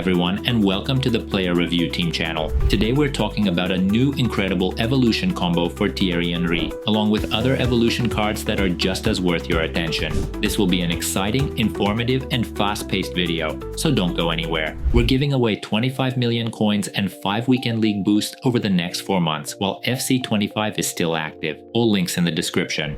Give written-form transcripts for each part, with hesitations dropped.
everyone, and welcome to the Player Review Team channel. Today we're talking about a new incredible evolution combo for Thierry Henry, along with other evolution cards that are just as worth your attention. This will be an exciting, informative, and fast-paced video, so don't go anywhere. We're giving away 25 million coins and 5 weekend league boosts over the next 4 months, while FC25 is still active. All links in the description.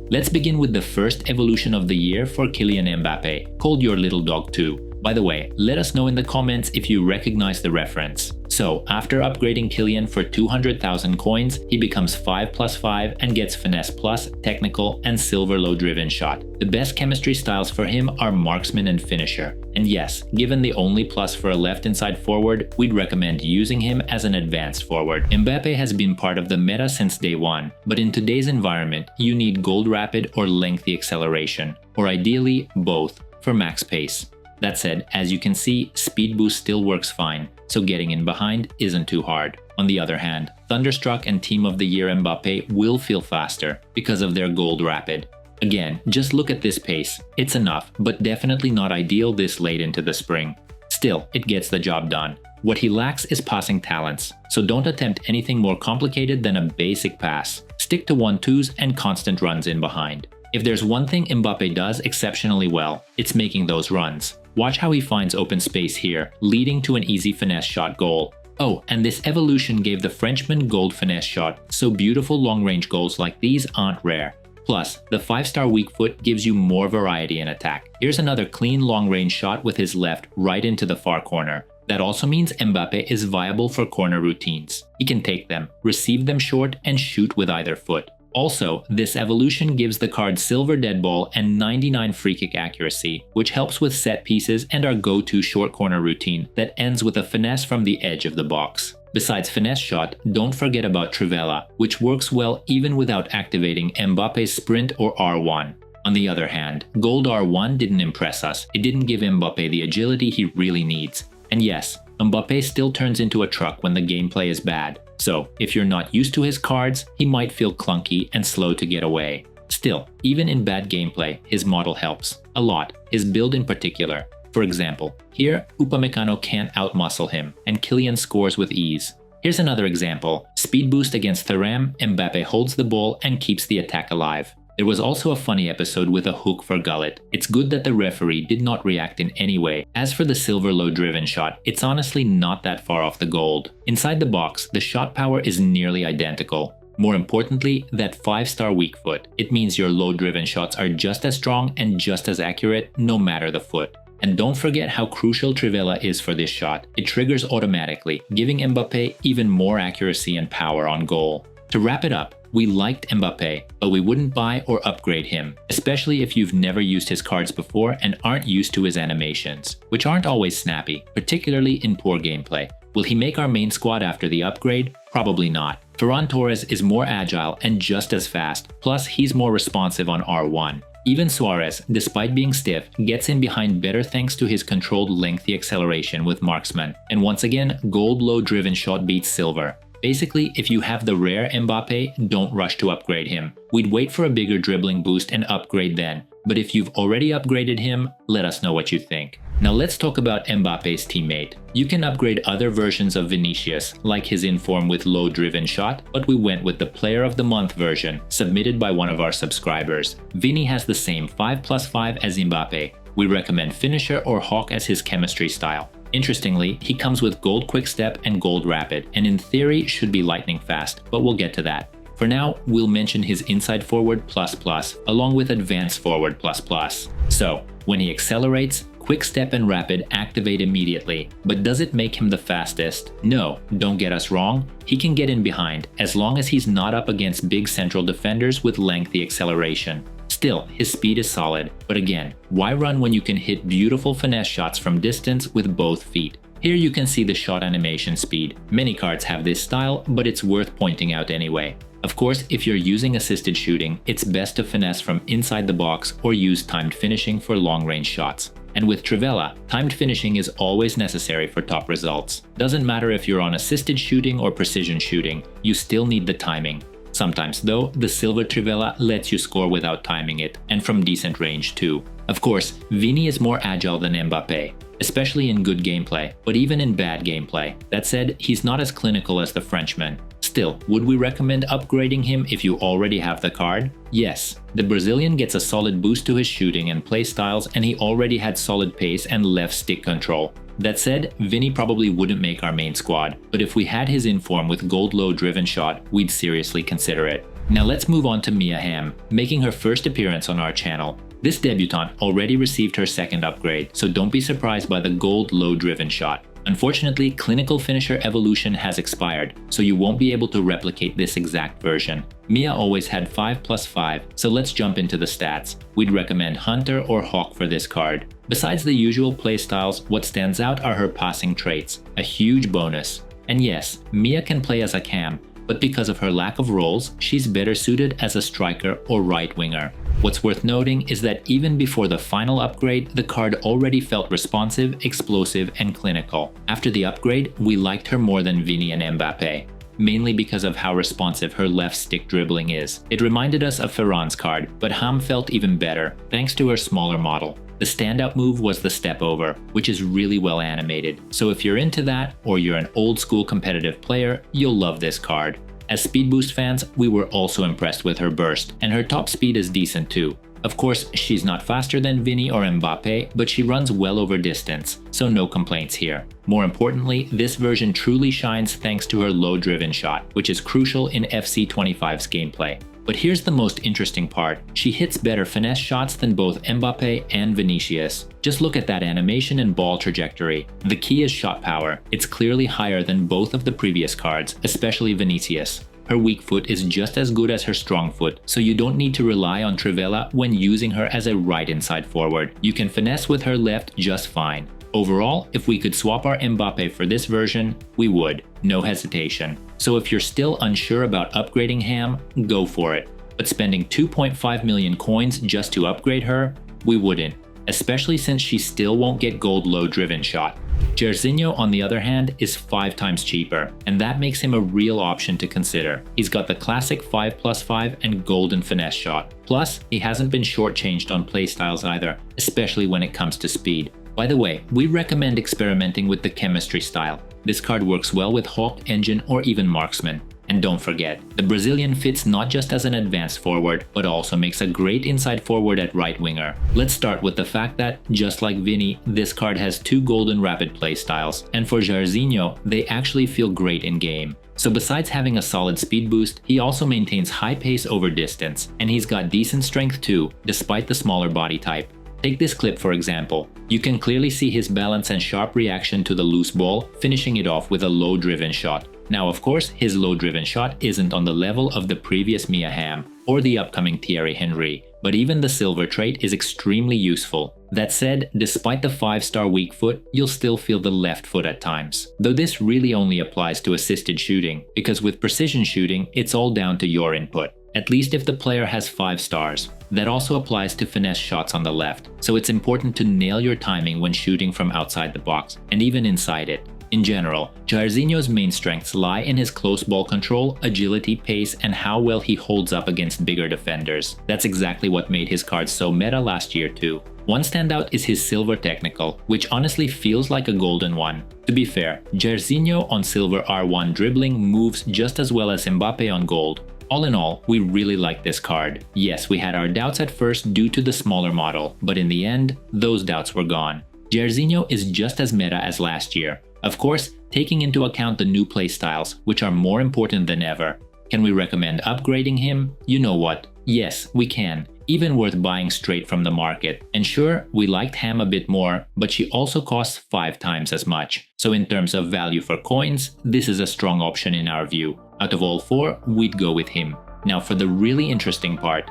Let's begin with the first evolution of the year for Kylian Mbappe, called Your Little Dog 2. By the way, let us know in the comments if you recognize the reference. So, after upgrading Kylian for 200,000 coins, he becomes 5+5 and gets Finesse Plus, Technical, and Silver Low Driven Shot. The best chemistry styles for him are Marksman and Finisher. And yes, given the only plus for a left inside forward, we'd recommend using him as an advanced forward. Mbappe has been part of the meta since day one, but in today's environment, you need Gold Rapid or Lengthy Acceleration, or ideally both, for max pace. That said, as you can see, Speed Boost still works fine, so getting in behind isn't too hard. On the other hand, Thunderstruck and Team of the Year Mbappe will feel faster because of their Gold Rapid. Again, just look at this pace. It's enough, but definitely not ideal this late into the spring. Still, it gets the job done. What he lacks is passing talents, so don't attempt anything more complicated than a basic pass. Stick to 1-2s and constant runs in behind. If there's one thing Mbappe does exceptionally well, it's making those runs. Watch how he finds open space here, leading to an easy finesse shot goal. Oh, and this evolution gave the Frenchman gold finesse shot, so beautiful long-range goals like these aren't rare. Plus, the 5-star weak foot gives you more variety in attack. Here's another clean long-range shot with his left right into the far corner. That also means Mbappe is viable for corner routines. He can take them, receive them short, and shoot with either foot. Also, this evolution gives the card Silver Dead Ball and 99 free kick accuracy, which helps with set pieces and our go-to short corner routine that ends with a finesse from the edge of the box. Besides finesse shot, don't forget about Trivela, which works well even without activating Mbappe's sprint or R1. On the other hand, Gold R1 didn't impress us. It didn't give Mbappe the agility he really needs. And yes, Mbappe still turns into a truck when the gameplay is bad. So, if you're not used to his cards, he might feel clunky and slow to get away. Still, even in bad gameplay, his model helps. A lot, his build in particular. For example, here, Upamecano can't outmuscle him, and Kylian scores with ease. Here's another example. Speed boost against Thuram, Mbappe holds the ball and keeps the attack alive. There was also a funny episode with a hook for Gullit. It's good that the referee did not react in any way. As for the silver low driven shot, it's honestly not that far off the gold. Inside the box, the shot power is nearly identical. More importantly, that 5-star weak foot. It means your low driven shots are just as strong and just as accurate no matter the foot. And don't forget how crucial Trivela is for this shot. It triggers automatically, giving Mbappe even more accuracy and power on goal. To wrap it up, we liked Mbappe, but we wouldn't buy or upgrade him, especially if you've never used his cards before and aren't used to his animations, which aren't always snappy, particularly in poor gameplay. Will he make our main squad after the upgrade? Probably not. Ferran Torres is more agile and just as fast, plus he's more responsive on R1. Even Suarez, despite being stiff, gets in behind better thanks to his controlled lengthy acceleration with Marksman. And once again, gold low driven shot beats silver. Basically, if you have the rare Mbappe, don't rush to upgrade him. We'd wait for a bigger dribbling boost and upgrade then. But if you've already upgraded him, let us know what you think. Now let's talk about Mbappe's teammate. You can upgrade other versions of Vinícius, like his inform with low driven shot, but we went with the Player of the Month version, submitted by one of our subscribers. Vini has the same 5+5 as Mbappe. We recommend Finisher or Hawk as his chemistry style. Interestingly, he comes with Gold Quick Step and Gold Rapid, and in theory should be lightning fast, but we'll get to that. For now, we'll mention his Inside Forward ++ along with Advanced Forward ++. So, when he accelerates, Quick Step and Rapid activate immediately, but does it make him the fastest? No, don't get us wrong, he can get in behind, as long as he's not up against big central defenders with lengthy acceleration. Still, his speed is solid, but again, why run when you can hit beautiful finesse shots from distance with both feet? Here you can see the shot animation speed. Many cards have this style, but it's worth pointing out anyway. Of course, if you're using assisted shooting, it's best to finesse from inside the box or use timed finishing for long-range shots. And with Trivela, timed finishing is always necessary for top results. Doesn't matter if you're on assisted shooting or precision shooting, you still need the timing. Sometimes though, the silver Trivela lets you score without timing it, and from decent range too. Of course, Vini is more agile than Mbappe, especially in good gameplay, but even in bad gameplay. That said, he's not as clinical as the Frenchman. Still, would we recommend upgrading him if you already have the card? Yes. The Brazilian gets a solid boost to his shooting and play styles, and he already had solid pace and left stick control. That said, Vini probably wouldn't make our main squad, but if we had his inform with gold low driven shot, we'd seriously consider it. Now let's move on to Mia Hamm, making her first appearance on our channel. This debutante already received her second upgrade, so don't be surprised by the gold low driven shot. Unfortunately, Clinical Finisher Evolution has expired, so you won't be able to replicate this exact version. Mia always had 5+5, so let's jump into the stats. We'd recommend Hunter or Hawk for this card. Besides the usual playstyles, what stands out are her passing traits, a huge bonus. And yes, Mia can play as a cam, but because of her lack of roles, she's better suited as a striker or right winger. What's worth noting is that even before the final upgrade, the card already felt responsive, explosive, and clinical. After the upgrade, we liked her more than Vini and Mbappe, mainly because of how responsive her left stick dribbling is. It reminded us of Ferran's card, but Hamm felt even better, thanks to her smaller model. The standout move was the step over, which is really well animated, so if you're into that, or you're an old school competitive player, you'll love this card. As speed boost fans, we were also impressed with her burst, and her top speed is decent too. Of course, she's not faster than Vini or Mbappe, but she runs well over distance, so no complaints here. More importantly, this version truly shines thanks to her low driven shot, which is crucial in FC25's gameplay. But here's the most interesting part, she hits better finesse shots than both Mbappe and Vinícius. Just look at that animation and ball trajectory. The key is shot power. It's clearly higher than both of the previous cards, especially Vinícius. Her weak foot is just as good as her strong foot, so you don't need to rely on Trivela when using her as a right inside forward. You can finesse with her left just fine. Overall, if we could swap our Mbappe for this version, we would, no hesitation. So if you're still unsure about upgrading Hamm, go for it. But spending 2.5 million coins just to upgrade her, we wouldn't, especially since she still won't get gold low driven shot. Jairzinho, on the other hand, is 5 times cheaper, and that makes him a real option to consider. He's got the classic 5+5 and golden finesse shot. Plus, he hasn't been shortchanged on playstyles either, especially when it comes to speed. By the way, we recommend experimenting with the chemistry style. This card works well with Hawk, Engine, or even Marksman. And don't forget, the Brazilian fits not just as an advanced forward, but also makes a great inside forward at right winger. Let's start with the fact that, just like Vini, this card has 2 golden rapid play styles, and for Jairzinho, they actually feel great in game. So besides having a solid speed boost, he also maintains high pace over distance, and he's got decent strength too, despite the smaller body type. Take this clip for example. You can clearly see his balance and sharp reaction to the loose ball, finishing it off with a low driven shot. Now of course, his low driven shot isn't on the level of the previous Mia Hamm or the upcoming Thierry Henry, but even the silver trait is extremely useful. That said, despite the 5-star weak foot, you'll still feel the left foot at times. Though this really only applies to assisted shooting, because with precision shooting, it's all down to your input. At least if the player has 5 stars. That also applies to finesse shots on the left, so it's important to nail your timing when shooting from outside the box, and even inside it. In general, Jairzinho's main strengths lie in his close ball control, agility, pace, and how well he holds up against bigger defenders. That's exactly what made his card so meta last year too. One standout is his silver technical, which honestly feels like a golden one. To be fair, Jairzinho on silver R1 dribbling moves just as well as Mbappe on gold. All in all, we really like this card. Yes, we had our doubts at first due to the smaller model, but in the end, those doubts were gone. Jairzinho is just as meta as last year. Of course, taking into account the new playstyles, which are more important than ever. Can we recommend upgrading him? You know what? Yes, we can. Even worth buying straight from the market. And sure, we liked Hamm a bit more, but she also costs 5 times as much. So in terms of value for coins, this is a strong option in our view. Out of all 4, we'd go with him. Now for the really interesting part.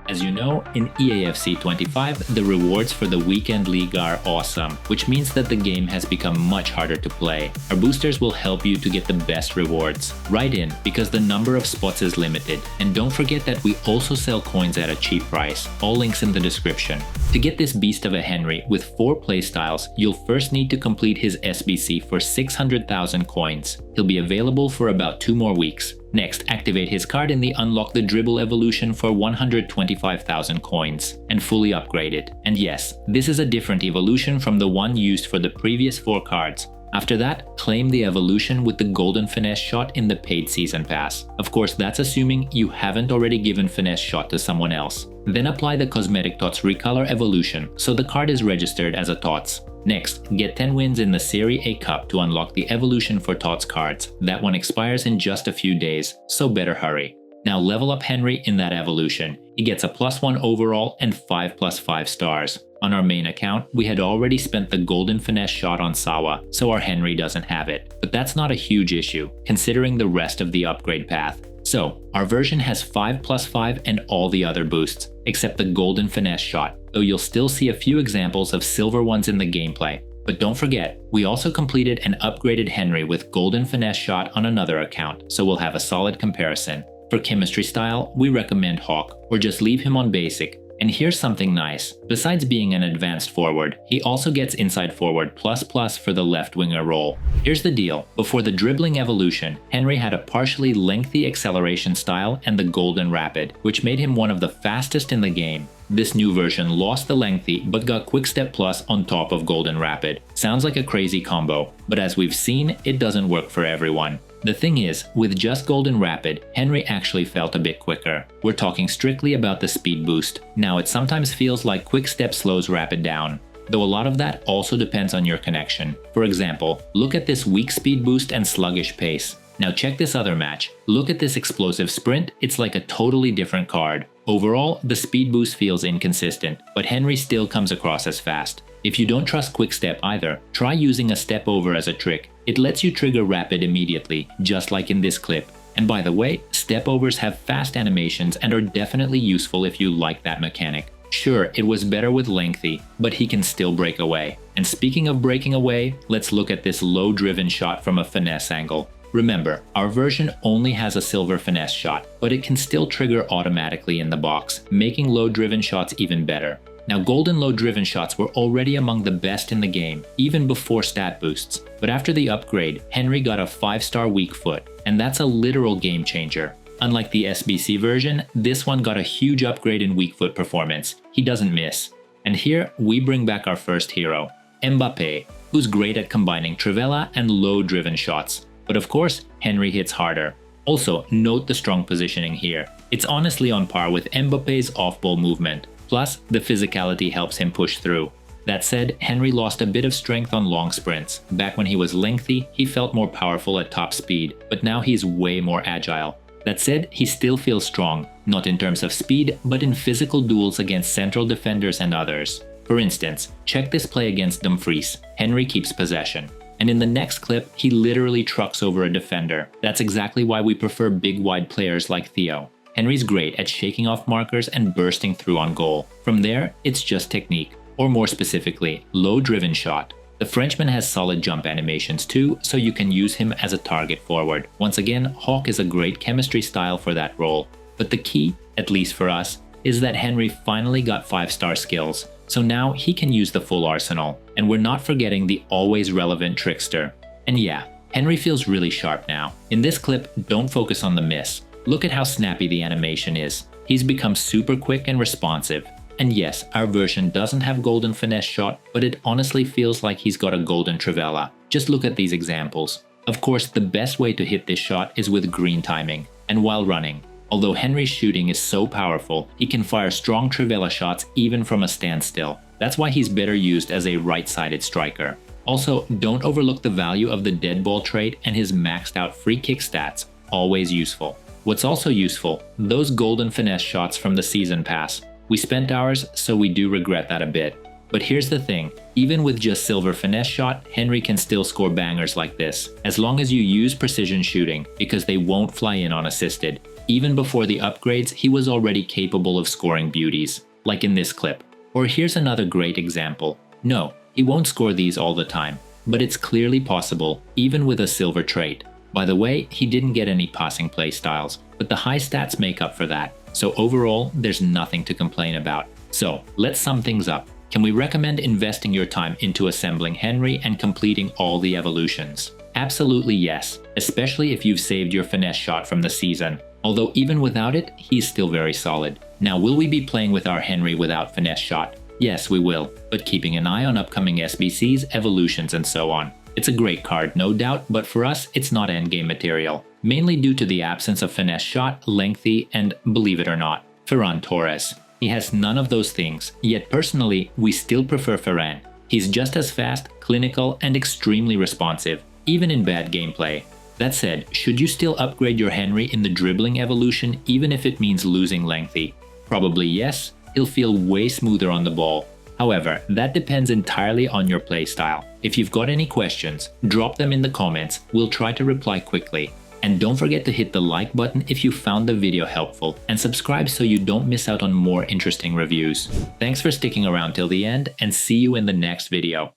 As you know, in EAFC 25, the rewards for the Weekend League are awesome, which means that the game has become much harder to play. Our boosters will help you to get the best rewards. Write in, because the number of spots is limited. And don't forget that we also sell coins at a cheap price. All links in the description. To get this beast of a Henry with 4 playstyles, you'll first need to complete his SBC for 600,000 coins. He'll be available for about 2 more weeks. Next, activate his card in the Unlock the Dribble evolution for 125,000 coins and fully upgrade it. And yes, this is a different evolution from the one used for the previous 4 cards. After that, claim the evolution with the golden finesse shot in the paid season pass. Of course, that's assuming you haven't already given finesse shot to someone else. Then apply the cosmetic TOTS recolor evolution, so the card is registered as a TOTS. Next, get 10 wins in the Serie A Cup to unlock the evolution for TOTS cards. That one expires in just a few days, so better hurry. Now level up Henry in that evolution. He gets a +1 overall and 5+5 stars. On our main account, we had already spent the golden finesse shot on Sawa, so our Henry doesn't have it. But that's not a huge issue, considering the rest of the upgrade path. So, our version has 5+5 and all the other boosts, except the golden finesse shot, though you'll still see a few examples of silver ones in the gameplay. But don't forget, we also completed an upgraded Henry with golden finesse shot on another account, so we'll have a solid comparison. For chemistry style, we recommend Hawk, or just leave him on basic. And here's something nice. Besides being an advanced forward, he also gets inside forward ++ for the left winger role. Here's the deal. Before the dribbling evolution, Henry had a partially lengthy acceleration style and the golden rapid, which made him one of the fastest in the game. This new version lost the lengthy but got quickstep plus on top of golden rapid. Sounds like a crazy combo, but as we've seen, it doesn't work for everyone. The thing is, with just golden rapid, Henry actually felt a bit quicker. We're talking strictly about the speed boost. Now it sometimes feels like quickstep slows rapid down, though a lot of that also depends on your connection. For example, look at this weak speed boost and sluggish pace. Now check this other match. Look at this explosive sprint, it's like a totally different card. Overall, the speed boost feels inconsistent, but Henry still comes across as fast. If you don't trust quickstep either, try using a step over as a trick. It lets you trigger rapid immediately, just like in this clip. And by the way, step overs have fast animations and are definitely useful if you like that mechanic. Sure, it was better with lengthy, but he can still break away. And speaking of breaking away, let's look at this low driven shot from a finesse angle. Remember, our version only has a silver finesse shot, but it can still trigger automatically in the box, making low driven shots even better. Now, golden low driven shots were already among the best in the game, even before stat boosts. But after the upgrade, Henry got a 5-star weak foot, and that's a literal game changer. Unlike the SBC version, this one got a huge upgrade in weak foot performance. He doesn't miss. And here, we bring back our first hero, Mbappe, who's great at combining trivela and low driven shots. But of course, Henry hits harder. Also, note the strong positioning here. It's honestly on par with Mbappe's off-ball movement. Plus, the physicality helps him push through. That said, Henry lost a bit of strength on long sprints. Back when he was lengthy, he felt more powerful at top speed, but now he's way more agile. That said, he still feels strong, not in terms of speed, but in physical duels against central defenders and others. For instance, check this play against Dumfries. Henry keeps possession. And in the next clip, he literally trucks over a defender. That's exactly why we prefer big wide players like Theo. Henry's great at shaking off markers and bursting through on goal. From there, it's just technique, or more specifically, low driven shot. The Frenchman has solid jump animations too, so you can use him as a target forward. Once again, Hawk is a great chemistry style for that role. But the key, at least for us, is that Henry finally got 5-star skills. So now he can use the full arsenal. And we're not forgetting the always relevant trickster. And yeah, Henry feels really sharp now. In this clip, don't focus on the miss. Look at how snappy the animation is. He's become super quick and responsive. And yes, our version doesn't have golden finesse shot, but it honestly feels like he's got a golden trivela. Just look at these examples. Of course, the best way to hit this shot is with green timing, and while running. Although Henry's shooting is so powerful, he can fire strong trivela shots even from a standstill. That's why he's better used as a right-sided striker. Also, don't overlook the value of the dead ball trait and his maxed out free kick stats, always useful. What's also useful, those golden finesse shots from the season pass. We spent ours, so we do regret that a bit. But here's the thing, even with just silver finesse shot, Henry can still score bangers like this, as long as you use precision shooting, because they won't fly in unassisted. Even before the upgrades, he was already capable of scoring beauties, like in this clip. Or here's another great example. No, he won't score these all the time, but it's clearly possible, even with a silver trait. By the way, he didn't get any passing play styles, but the high stats make up for that. So overall, there's nothing to complain about. So, let's sum things up. Can we recommend investing your time into assembling Henry and completing all the evolutions? Absolutely yes, especially if you've saved your finesse shot from the season. Although even without it, he's still very solid. Now, will we be playing with our Henry without finesse shot? Yes, we will, but keeping an eye on upcoming SBCs, evolutions, and so on. It's a great card, no doubt, but for us, it's not endgame material. Mainly due to the absence of finesse shot, lengthy, and, believe it or not, Ferran Torres. He has none of those things, yet personally, we still prefer Ferran. He's just as fast, clinical, and extremely responsive, even in bad gameplay. That said, should you still upgrade your Henry in the dribbling evolution even if it means losing lengthy? Probably yes, he'll feel way smoother on the ball. However, that depends entirely on your playstyle. If you've got any questions, drop them in the comments, we'll try to reply quickly. And don't forget to hit the like button if you found the video helpful, and subscribe so you don't miss out on more interesting reviews. Thanks for sticking around till the end, and see you in the next video.